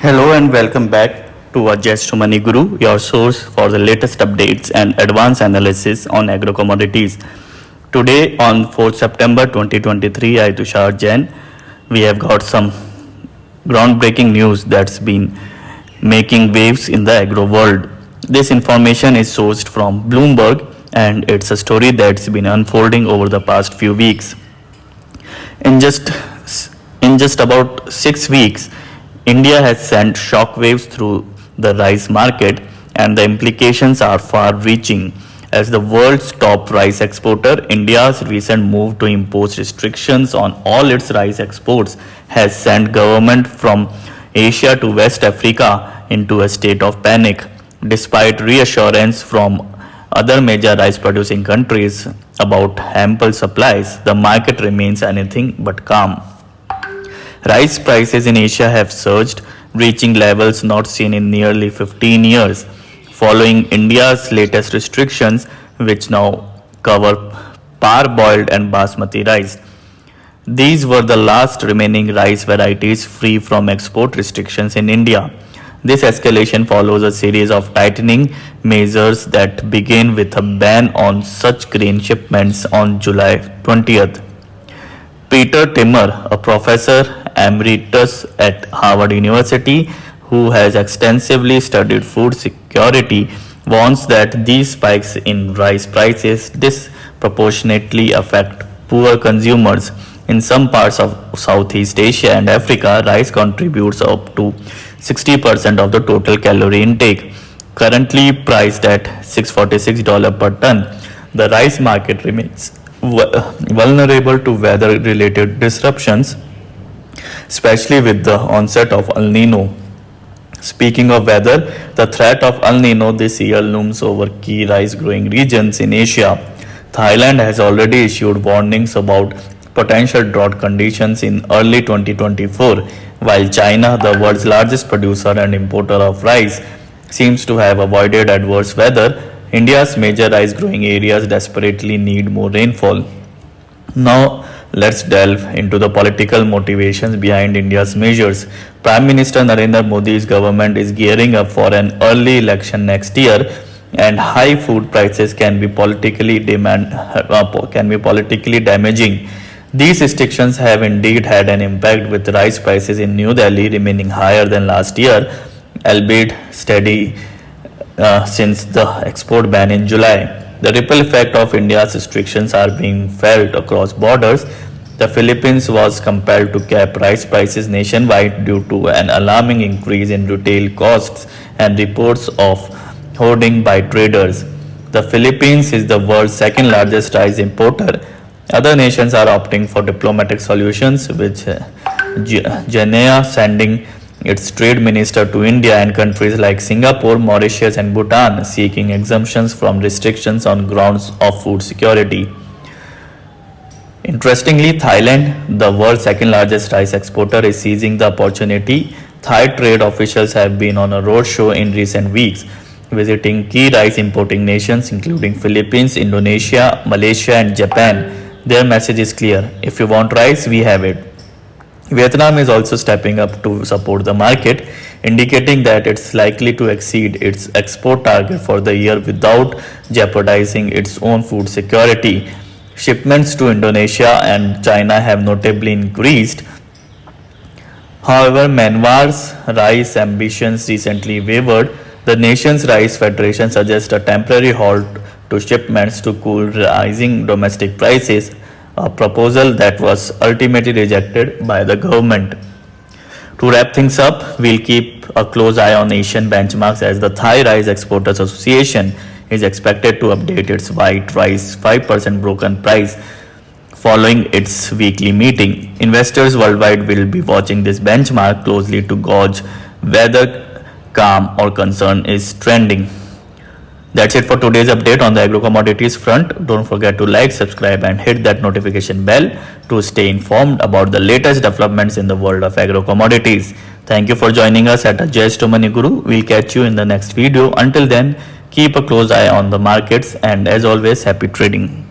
Hello and welcome back to Ajayastromoneyguru, your source for the latest updates and advanced analysis on agro commodities. Today on 4th September 2023, I Tushar Jain, we have got some groundbreaking news that's been making waves in the agro world. This information is sourced from Bloomberg and it's a story that's been unfolding over the past few weeks. In just in just about 6 weeks, India has sent shockwaves through the rice market, and the implications are far reaching. As the world's top rice exporter, India's recent move to impose restrictions on all its rice exports has sent government from Asia to West Africa into a state of panic. Despite reassurance from other major rice producing countries about ample supplies, the market remains anything but calm. Rice prices in Asia have surged, reaching levels not seen in nearly 15 years, following India's latest restrictions, which now cover parboiled and basmati rice. These were the last remaining rice varieties free from export restrictions in India. This escalation follows a series of tightening measures that began with a ban on such grain shipments on July 20th. Peter Timmer, a professor emeritus at Harvard University who has extensively studied food security, warns that these spikes in rice prices disproportionately affect poor consumers. In some parts of Southeast Asia and Africa, rice contributes up to 60% of the total calorie intake. Currently priced at $646 per ton, the rice market remains vulnerable to weather-related disruptions, especially with the onset of El Nino. Speaking of weather, the threat of El Nino this year looms over key rice growing regions in Asia. Thailand has already issued warnings about potential drought conditions in early 2024, while China, the world's largest producer and importer of rice, seems to have avoided adverse weather. India's major rice growing areas desperately need more rainfall. Now, let's delve into the political motivations behind India's measures. Prime Minister Narendra Modi's government is gearing up for an early election next year, and high food prices can be politically damaging. These restrictions have indeed had an impact, with rice prices in New Delhi remaining higher than last year, albeit steady since the export ban in July. The ripple effect of India's restrictions are being felt across borders. The Philippines was compelled to cap rice prices nationwide due to an alarming increase in retail costs and reports of hoarding by traders. The Philippines is the world's second largest rice importer. Other nations are opting for diplomatic solutions, with Guinea sending its trade minister to India, and countries like Singapore, Mauritius, and Bhutan seeking exemptions from restrictions on grounds of food security. Interestingly, Thailand, the world's second largest rice exporter, is seizing the opportunity. Thai trade officials have been on a roadshow in recent weeks, visiting key rice importing nations including Philippines, Indonesia, Malaysia, and Japan. Their message is clear: if you want rice, we have it. Vietnam is also stepping up to support the market, indicating that it's likely to exceed its export target for the year without jeopardizing its own food security. Shipments to Indonesia and China have notably increased. However, Myanmar's rice ambitions recently wavered. The nation's rice federation suggests a temporary halt to shipments to cool rising domestic prices, a proposal that was ultimately rejected by the government. To wrap things up, we'll keep a close eye on Asian benchmarks, as the Thai Rice Exporters Association is expected to update its white rice 5% broken price following its weekly meeting. Investors worldwide will be watching this benchmark closely to gauge whether calm or concern is trending. That's it for today's update on the agro commodities front. Don't forget to like, subscribe, and hit that notification bell to stay informed about the latest developments in the world of agro commodities. Thank you for joining us at Ajayastromoneyguru. We'll catch you in the next video. Until then, keep a close eye on the markets, and as always, happy trading.